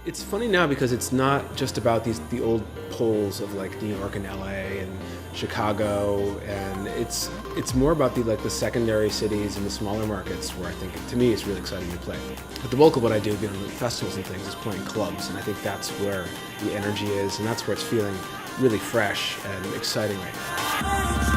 It's funny now because it's not just about the old poles of like New York and LA and Chicago, and it's more about the secondary cities and the smaller markets where I think to me it's really exciting to play. But the bulk of what I do beyond the festivals and things is playing clubs, and I think that's where the energy is, and that's where it's feeling really fresh and exciting right now.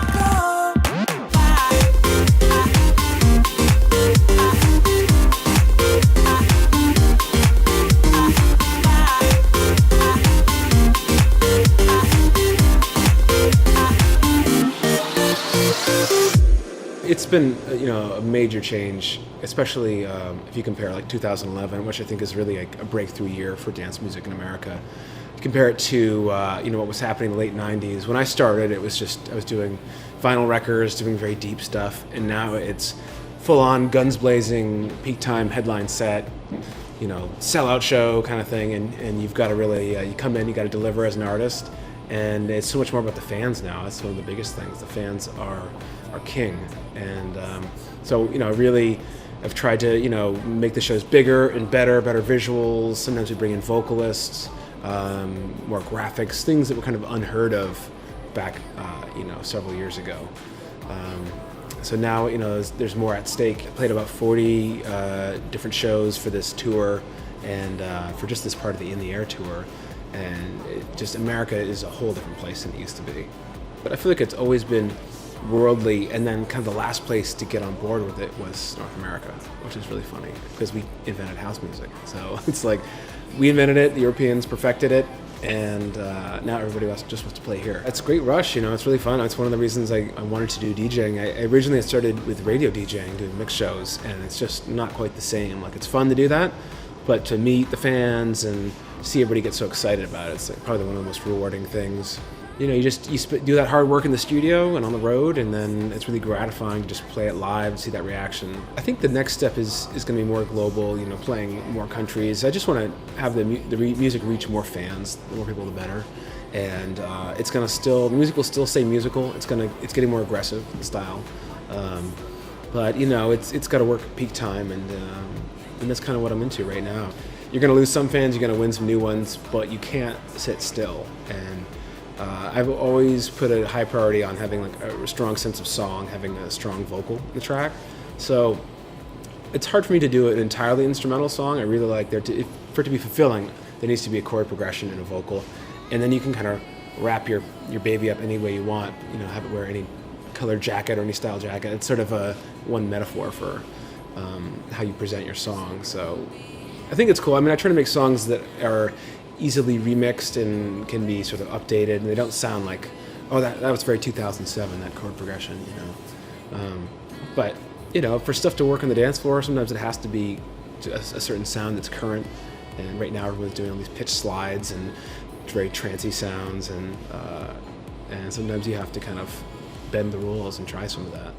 It's been a major change, especially if you compare like 2011, which I think is really a breakthrough year for dance music in America. Compare it to what was happening in the late 90s. When I started, it was just I was doing vinyl records, doing very deep stuff, and now it's full-on guns blazing, peak time headline set, sellout show kind of thing, and you've got to really you come in, you got to deliver as an artist, and it's so much more about the fans now. That's one of the biggest things. The fans are king, and so I really have tried to make the shows bigger and better visuals. Sometimes we bring in vocalists, more graphics, things that were kind of unheard of back several years ago. So now there's more at stake. I played about 40 different shows for this tour, and for just this part of the In the Air tour, and America is a whole different place than it used to be. But I feel like it's always been worldly, and then kind of the last place to get on board with it was North America, which is really funny because we invented house music. So it's like we invented it, the Europeans perfected it, and now everybody else just wants to play here. It's a great rush, it's really fun. It's one of the reasons I wanted to do DJing. I originally started with radio DJing, doing mix shows, and it's just not quite the same. Like, it's fun to do that, but to meet the fans and see everybody get so excited about it, it's like probably one of the most rewarding things. You do that hard work in the studio and on the road, and then it's really gratifying to just play it live and see that reaction. I think the next step is going to be more global, playing more countries. I just want to have the music reach more fans. The more people, the better. And it's going to the music will still stay musical. It's getting more aggressive in style. But it's got to work at peak time, and that's kind of what I'm into right now. You're going to lose some fans, you're going to win some new ones, but you can't sit still. And I've always put a high priority on having a strong sense of song, having a strong vocal in the track. So it's hard for me to do an entirely instrumental song. I really like for it to be fulfilling, there needs to be a chord progression and a vocal, and then you can kind of wrap your baby up any way you want. Have it wear any colored jacket or any style jacket. It's sort of one metaphor for how you present your song. So I think it's cool. I mean, I try to make songs that are easily remixed and can be sort of updated, and they don't sound like, that was very 2007, that chord progression, But for stuff to work on the dance floor, sometimes it has to be a certain sound that's current. And right now everyone's doing all these pitch slides and very trancey sounds, and sometimes you have to kind of bend the rules and try some of that.